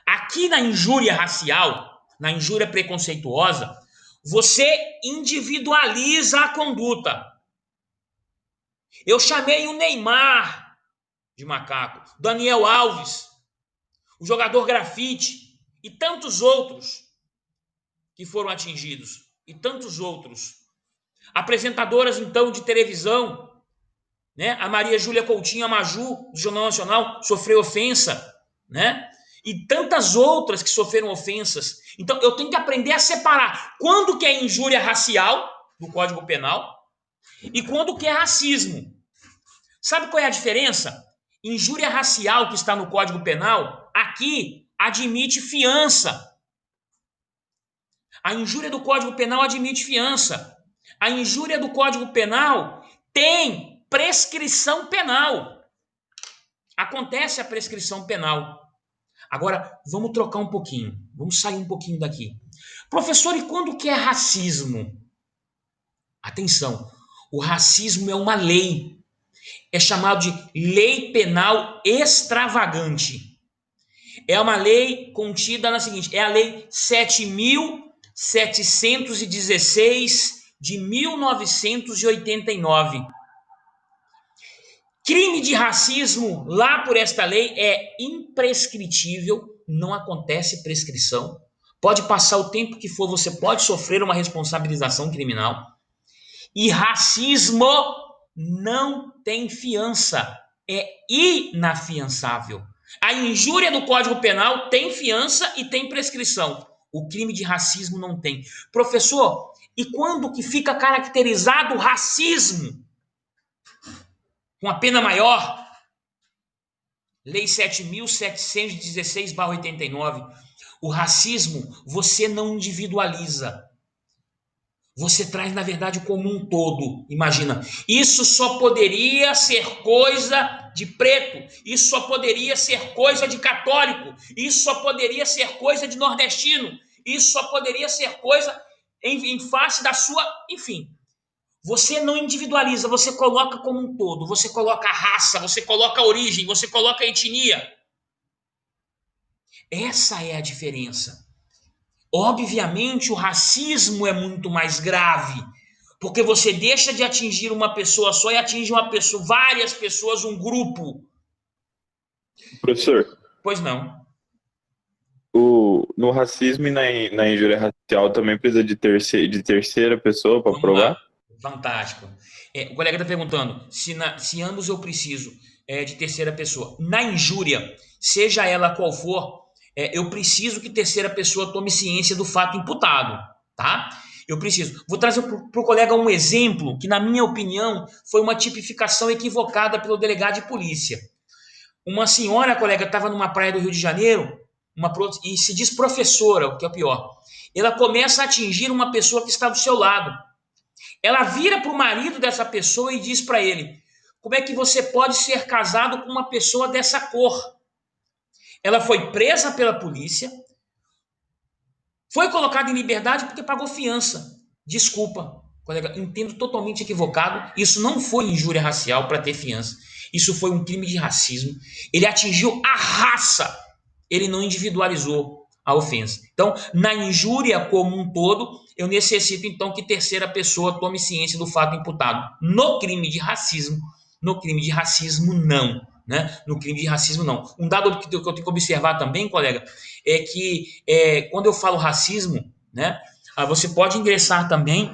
Aqui na injúria racial, na injúria preconceituosa, você individualiza a conduta. Eu chamei o Neymar de macaco, Daniel Alves, o jogador grafite e tantos outros que foram atingidos. E tantos outros. Apresentadoras, então, de televisão, né? A Maria Júlia Coutinho, a Maju, do Jornal Nacional, sofreu ofensa, né? E tantas outras que sofreram ofensas. Então, eu tenho que aprender a separar quando que é injúria racial, do Código Penal, e quando que é racismo. Sabe qual é a diferença? Injúria racial, que está no Código Penal, aqui admite fiança. A injúria do Código Penal admite fiança. A injúria do Código Penal tem prescrição penal. Acontece a prescrição penal. Agora, vamos trocar um pouquinho. Vamos sair um pouquinho daqui. Professor, e quando que é racismo? Atenção, o racismo é uma lei. É chamado de lei penal extravagante. É uma lei contida na seguinte, é a lei 7.716 de 1989. Crime de racismo, lá por esta lei, é imprescritível, não acontece prescrição. Pode passar o tempo que for, você pode sofrer uma responsabilização criminal. E racismo não tem fiança, é inafiançável. A injúria do Código Penal tem fiança e tem prescrição. O crime de racismo não tem. Professor, e quando que fica caracterizado o racismo? Com a pena maior? Lei 7.716/89. O racismo você não individualiza. Você traz, na verdade, como um todo. Imagina, isso só poderia ser coisa de preto, isso só poderia ser coisa de católico, isso só poderia ser coisa de nordestino, isso só poderia ser coisa em face da sua... Enfim, você não individualiza, você coloca como um todo, você coloca a raça, você coloca a origem, você coloca a etnia. Essa é a diferença. Obviamente, o racismo é muito mais grave, porque você deixa de atingir uma pessoa só e atinge uma pessoa, várias pessoas, um grupo. Professor, Pois não. no racismo e na injúria racial também precisa de terceira pessoa para provar? Lá. Fantástico. O colega está perguntando se ambos eu preciso de terceira pessoa. Na injúria, seja ela qual for, eu preciso que terceira pessoa tome ciência do fato imputado, tá? Eu preciso. Vou trazer para o colega um exemplo que, na minha opinião, foi uma tipificação equivocada pelo delegado de polícia. Uma senhora, colega, estava numa praia do Rio de Janeiro e se diz professora, o que é o pior. Ela começa a atingir uma pessoa que está do seu lado. Ela vira para o marido dessa pessoa e diz para ele: como é que você pode ser casado com uma pessoa dessa cor? Ela foi presa pela polícia, foi colocada em liberdade porque pagou fiança. Desculpa, Colega, entendo totalmente equivocado. Isso não foi injúria racial para ter fiança. Isso foi um crime de racismo. Ele atingiu a raça. Ele não individualizou a ofensa. Então, na injúria como um todo, eu necessito então que terceira pessoa tome ciência do fato imputado. No crime de racismo, não. Né? No crime de racismo, não. Um dado que eu tenho que observar também, colega, é que quando eu falo racismo, né, você pode ingressar também,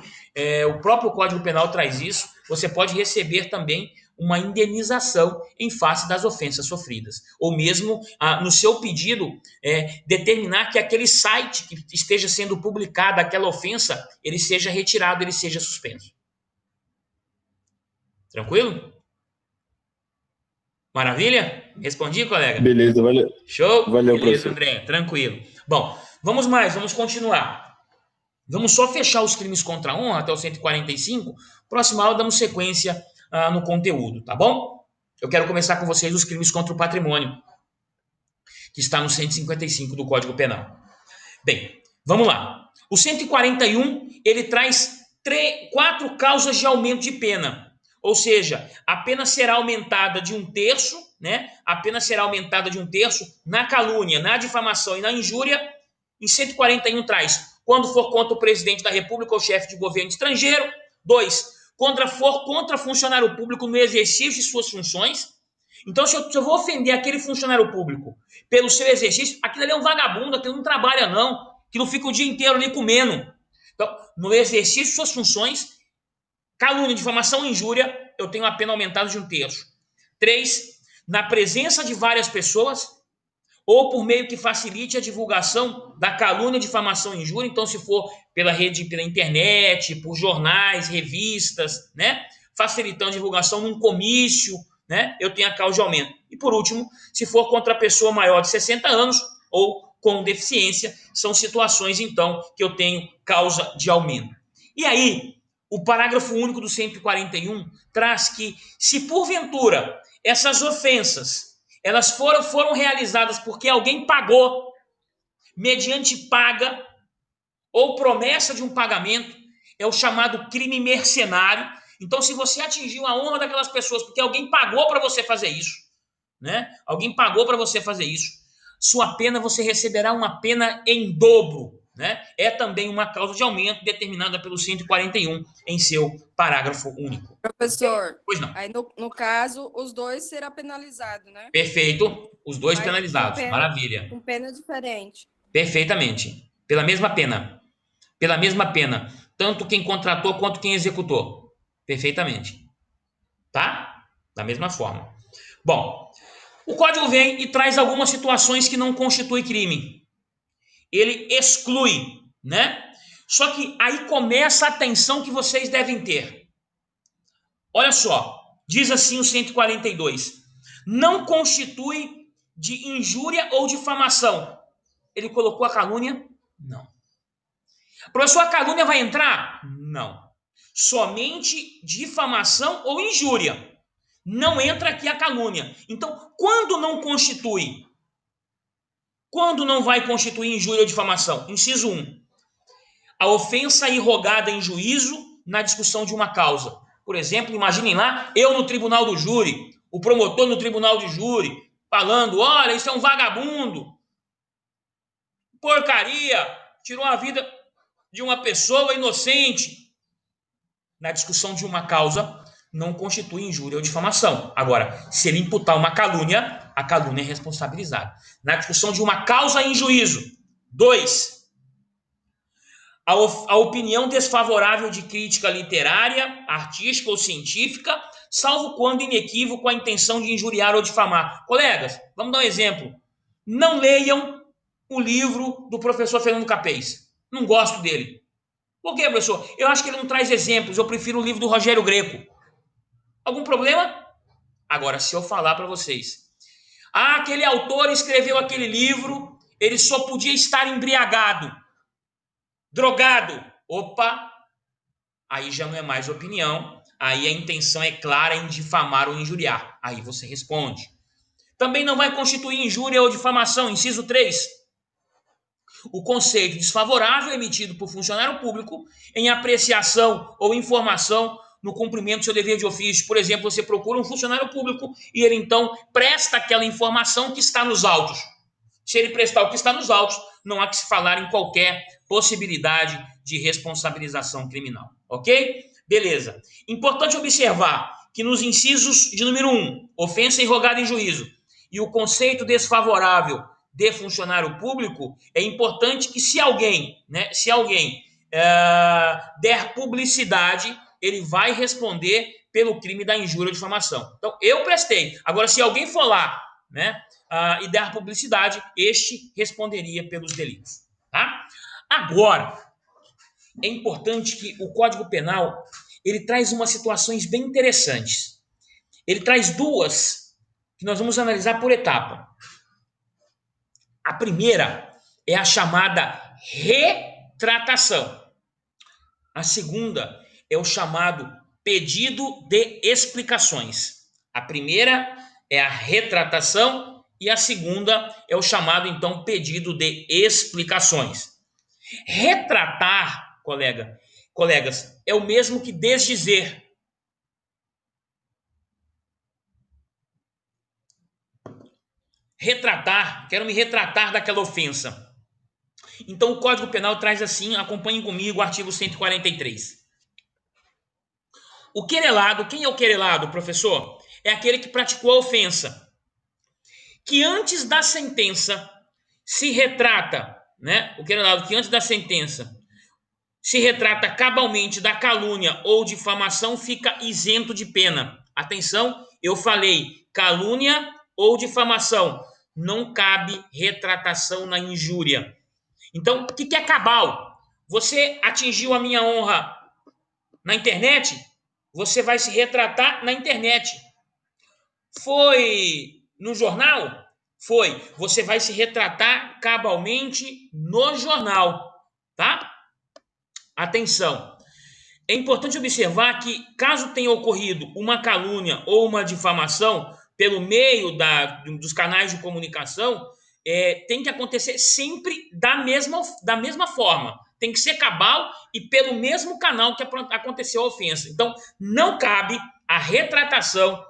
o próprio Código Penal traz isso, você pode receber também uma indenização em face das ofensas sofridas. Ou mesmo, no seu pedido, determinar que aquele site que esteja sendo publicada aquela ofensa, ele seja retirado, ele seja suspenso. Tranquilo? Maravilha? Respondi, colega? Beleza, valeu. Show? Valeu, Beleza, professor. André. Tranquilo. Bom, vamos continuar. Vamos só fechar os crimes contra a honra até o 145. Próxima aula damos sequência no conteúdo, tá bom? Eu quero começar com vocês os crimes contra o patrimônio, que está no 155 do Código Penal. Bem, vamos lá. O 141, ele traz 4 causas de aumento de pena. Ou seja, a pena será aumentada de 1/3, né? A pena será aumentada de 1/3 na calúnia, na difamação e na injúria. Em 141 traz, quando for contra o presidente da República ou chefe de governo estrangeiro. 2, quando for contra funcionário público no exercício de suas funções. Então, se eu vou ofender aquele funcionário público pelo seu exercício, aquilo ali é um vagabundo, aquilo não trabalha não, que não fica o dia inteiro ali comendo. Então, no exercício de suas funções, calúnia, difamação e injúria, eu tenho a pena aumentada de 1/3. 3, na presença de várias pessoas, ou por meio que facilite a divulgação da calúnia, difamação e injúria. Então, se for pela rede, pela internet, por jornais, revistas, né? Facilitando a divulgação num comício, né? Eu tenho a causa de aumento. E por último, se for contra a pessoa maior de 60 anos ou com deficiência, são situações, então, que eu tenho causa de aumento. E aí, o parágrafo único do 141 traz que, se porventura essas ofensas elas foram realizadas porque alguém pagou, mediante paga ou promessa de um pagamento, é o chamado crime mercenário. Então, se você atingiu a honra daquelas pessoas porque alguém pagou para você fazer isso, né? Alguém pagou para você fazer isso, sua pena, você receberá uma pena em dobro, né? É também uma causa de aumento determinada pelo 141 em seu parágrafo único. Professor, Pois não. aí no caso, os dois serão penalizados, né? Perfeito. Os dois Mas penalizados. Maravilha. com pena diferente. Perfeitamente. Pela mesma pena. Pela mesma pena. Tanto quem contratou quanto quem executou. Perfeitamente. Tá? Da mesma forma. Bom, o código vem e traz algumas situações que não constituem crime. Ele exclui, né? Só que aí começa a atenção que vocês devem ter. Olha só, diz assim o 142. Não constitui de injúria ou difamação. Ele colocou a calúnia? Não. Professor, a calúnia vai entrar? Não. Somente difamação ou injúria. Não entra aqui a calúnia. Então, quando não constitui? Quando não vai constituir injúria ou difamação? Inciso 1. A ofensa irrogada em juízo na discussão de uma causa. Por exemplo, imaginem lá, eu no tribunal do júri, o promotor no tribunal de júri, falando, olha, isso é um vagabundo, porcaria, tirou a vida de uma pessoa inocente. Na discussão de uma causa, não constitui injúria ou difamação. Agora, se ele imputar uma calúnia, a calúnia é responsabilizada. Na discussão de uma causa em juízo. 2. A opinião desfavorável de crítica literária, artística ou científica, salvo quando inequívoco a intenção de injuriar ou difamar. Colegas, vamos dar um exemplo. Não leiam o livro do professor Fernando Capês. Não gosto dele. Por quê, professor? Eu acho que ele não traz exemplos. Eu prefiro o livro do Rogério Greco. Algum problema? Agora, se eu falar para vocês, aquele autor escreveu aquele livro, ele só podia estar embriagado, drogado. Opa! Aí já não é mais opinião. Aí a intenção é clara em difamar ou injuriar. Aí você responde. Também não vai constituir injúria ou difamação. Inciso 3. O conceito desfavorável é emitido por funcionário público em apreciação ou informação no cumprimento do seu dever de ofício. Por exemplo, você procura um funcionário público e ele então presta aquela informação que está nos autos. Se ele prestar o que está nos autos, não há que se falar em qualquer possibilidade de responsabilização criminal. Ok? Beleza. Importante observar que nos incisos de número 1, ofensa irrogada em juízo, e o conceito desfavorável de funcionário público, é importante que se alguém der publicidade, ele vai responder pelo crime da injúria ou difamação. Então, eu prestei. Agora, se alguém for lá, e der publicidade, este responderia pelos delitos. Tá? Agora, é importante que o Código Penal ele traz umas situações bem interessantes. Ele traz duas que nós vamos analisar por etapa. A primeira é a chamada retratação. A segunda é o chamado pedido de explicações. A primeira é a retratação e a segunda é o chamado, então, pedido de explicações. Retratar, colegas, é o mesmo que desdizer. Retratar, quero me retratar daquela ofensa. Então, o Código Penal traz assim, acompanhem comigo o artigo 143. O querelado, quem é o querelado, professor? É aquele que praticou a ofensa, que antes da sentença se retrata, o querelado que antes da sentença se retrata cabalmente da calúnia ou difamação, fica isento de pena. Atenção, eu falei calúnia ou difamação, não cabe retratação na injúria. Então, o que é cabal? Você atingiu a minha honra na internet, você vai se retratar na internet. Foi no jornal? Foi. Você vai se retratar cabalmente no jornal, tá? Atenção. É importante observar que, caso tenha ocorrido uma calúnia ou uma difamação pelo meio dos canais de comunicação, tem que acontecer sempre da mesma forma. Tem que ser cabal e pelo mesmo canal que aconteceu a ofensa. Então, não cabe a retratação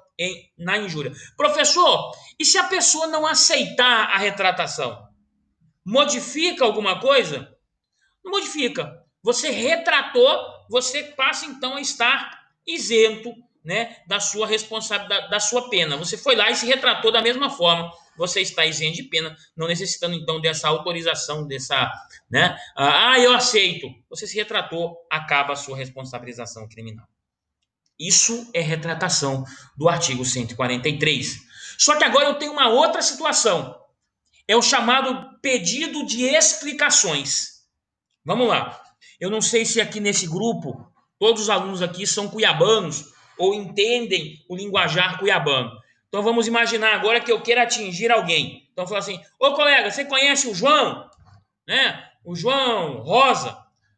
na injúria. Professor, e se a pessoa não aceitar a retratação? Modifica alguma coisa? Não modifica. Você retratou, você passa então a estar isento, da sua responsabilidade, da sua pena. Você foi lá e se retratou da mesma forma, você está isento de pena, não necessitando então dessa autorização, eu aceito. Você se retratou, acaba a sua responsabilização criminal. Isso é retratação do artigo 143. Só que agora eu tenho uma outra situação. É o chamado pedido de explicações. Vamos lá. Eu não sei se aqui nesse grupo, todos os alunos aqui são cuiabanos ou entendem o linguajar cuiabano. Então vamos imaginar agora que eu quero atingir alguém. Então eu falo assim, ô colega, você conhece o João? O João Rosa?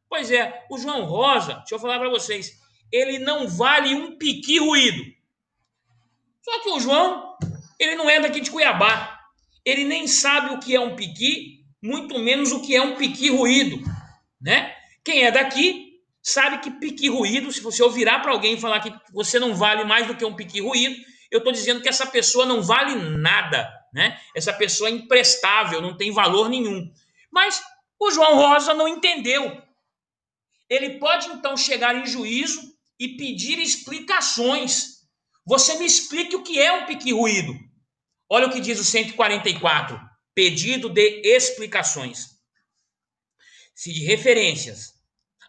Pois é, o João Rosa, deixa eu falar para vocês, ele não vale um piqui ruído. Só que o João, ele não é daqui de Cuiabá. Ele nem sabe o que é um piqui, muito menos o que é um piqui ruído. Quem é daqui sabe que piqui ruído, se você eu virar para alguém e falar que você não vale mais do que um piqui ruído, eu estou dizendo que essa pessoa não vale nada, Essa pessoa é imprestável, não tem valor nenhum. Mas o João Rosa não entendeu. Ele pode então chegar em juízo e pedir explicações. Você me explique o que é um piqui ruído. Olha o que diz o 144, pedido de explicações. Se de referências,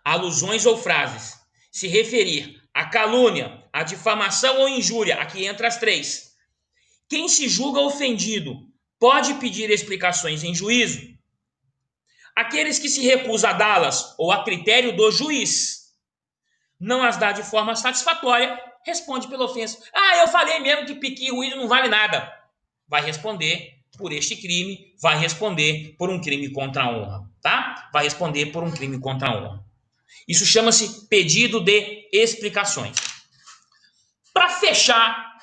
alusões ou frases se referir a calúnia, a difamação ou injúria, aqui entra as três, quem se julga ofendido pode pedir explicações em juízo. Aqueles que se recusam a dá-las ou a critério do juiz não as dá de forma satisfatória, responde pela ofensa. Eu falei mesmo que piqui e ruído não vale nada. Vai responder por este crime, vai responder por um crime contra a honra, tá? Vai responder por um crime contra a honra. Isso chama-se pedido de explicações. Para fechar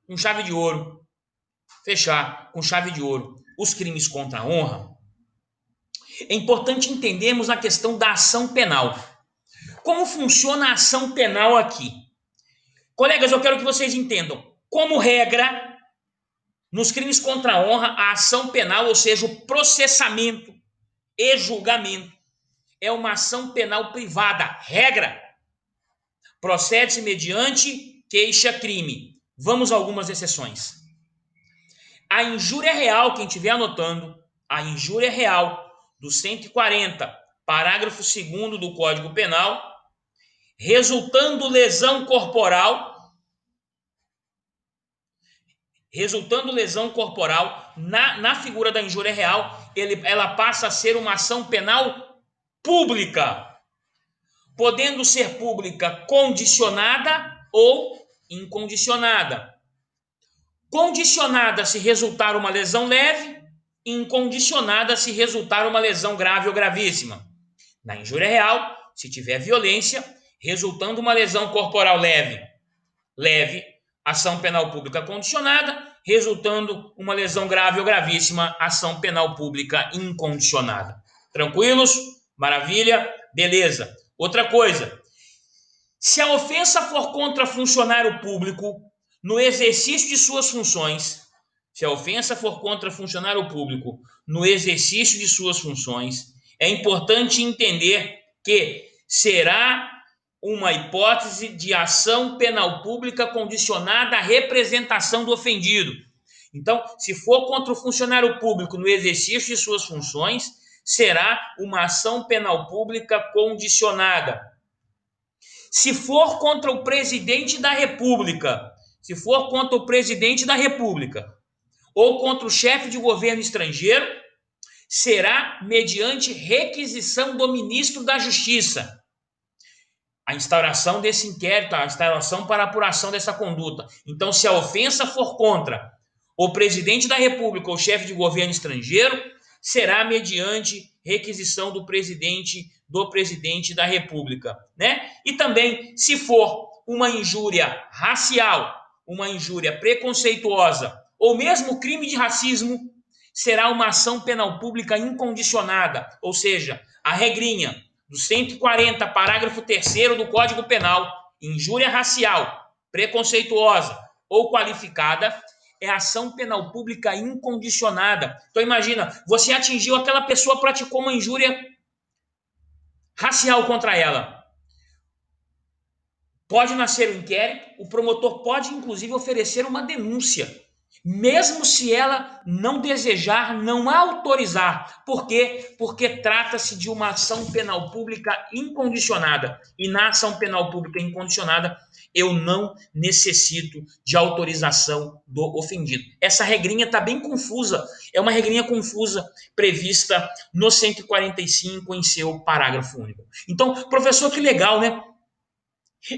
com chave de ouro, os crimes contra a honra, É importante entendermos a questão da ação penal. Como funciona a ação penal aqui? Colegas, eu quero que vocês entendam. Como regra, nos crimes contra a honra, a ação penal, ou seja, o processamento e julgamento, é uma ação penal privada. Regra. Procede-se mediante queixa-crime. Vamos a algumas exceções. A injúria real, quem estiver anotando, a injúria real do 140, parágrafo 2º do Código Penal, resultando lesão corporal na figura da injúria real, ela passa a ser uma ação penal pública, podendo ser pública condicionada ou incondicionada. Condicionada se resultar uma lesão leve, incondicionada se resultar uma lesão grave ou gravíssima. Na injúria real, se tiver violência, resultando uma lesão corporal leve, ação penal pública condicionada, resultando uma lesão grave ou gravíssima, ação penal pública incondicionada. Tranquilos? Maravilha? Beleza. Outra coisa, se a ofensa for contra funcionário público no exercício de suas funções, é importante entender que será uma hipótese de ação penal pública condicionada à representação do ofendido. Então, se for contra o funcionário público no exercício de suas funções, será uma ação penal pública condicionada. Se for contra o presidente da República, ou contra o chefe de governo estrangeiro, será mediante requisição do ministro da Justiça. A instauração desse inquérito, a instauração para apuração dessa conduta. Então, se a ofensa for contra o presidente da República ou o chefe de governo estrangeiro, será mediante requisição do presidente da República, né? E também, se for uma injúria racial, uma injúria preconceituosa, ou mesmo crime de racismo, será uma ação penal pública incondicionada, ou seja, a regrinha do 140, parágrafo 3º do Código Penal, injúria racial, preconceituosa ou qualificada, é ação penal pública incondicionada. Então imagina, você atingiu aquela pessoa, praticou uma injúria racial contra ela. Pode nascer um inquérito, o promotor pode inclusive oferecer uma denúncia, mesmo se ela não desejar, não autorizar. Por quê? Porque trata-se de uma ação penal pública incondicionada. E na ação penal pública incondicionada, eu não necessito de autorização do ofendido. Essa regrinha está bem confusa. É uma regrinha confusa prevista no 145 em seu parágrafo único. Então, professor, que legal, né?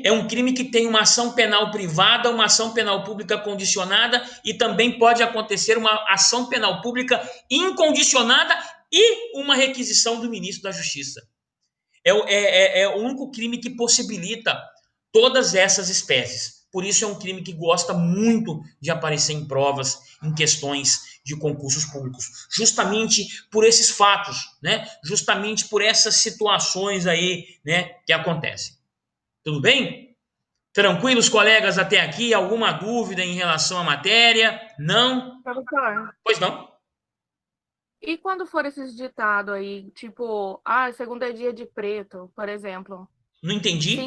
É um crime que tem uma ação penal privada, uma ação penal pública condicionada e também pode acontecer uma ação penal pública incondicionada e uma requisição do ministro da Justiça. É o único crime que possibilita todas essas espécies. Por isso é um crime que gosta muito de aparecer em provas, em questões de concursos públicos. Justamente por esses fatos, né? Justamente por essas situações aí, né, que acontecem. Tudo bem? Tranquilos, colegas, até aqui? Alguma dúvida em relação à matéria? Não? Professor, Pois não? e quando for esses ditados aí, tipo, segunda é dia de preto, por exemplo? Não entendi?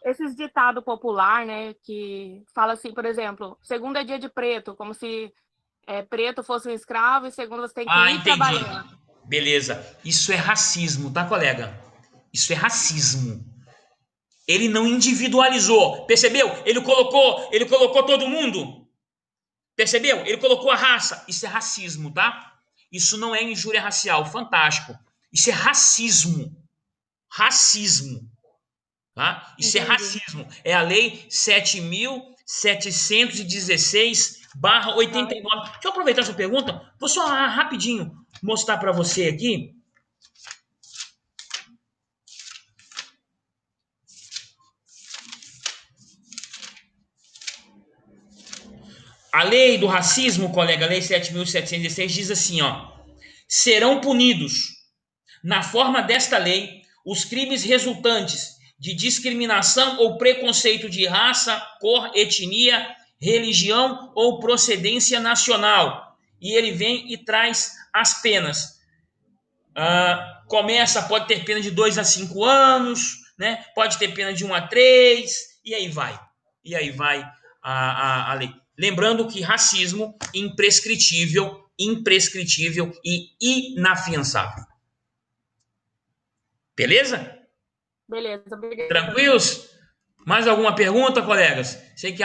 Esses ditados popular, né, que fala assim, por exemplo, segunda é dia de preto, como se preto fosse um escravo e segunda você tem que ir trabalhar. Beleza. Isso é racismo, tá, colega? Isso é racismo. Ele não individualizou, percebeu? Ele colocou todo mundo. Percebeu? Ele colocou a raça. Isso é racismo, tá? Isso não é injúria racial. Fantástico. Isso é racismo. Racismo. Tá? Isso Entendi. é racismo. É a lei 7.716/89. Deixa eu aproveitar essa pergunta. Vou só rapidinho mostrar para você aqui. A lei do racismo, colega, a lei 7.716 diz assim, ó: serão punidos Na forma desta lei, os crimes resultantes de discriminação ou preconceito de raça, cor, etnia, religião ou procedência nacional. E ele vem e traz as penas. Pode ter pena de 2 a 5 anos, né? Pode ter pena de 1 a 3, e aí vai. E aí vai a lei. Lembrando que racismo imprescritível e inafiançável. Beleza? Beleza, obrigada. Tranquilos? Mais alguma pergunta, colegas? Sei que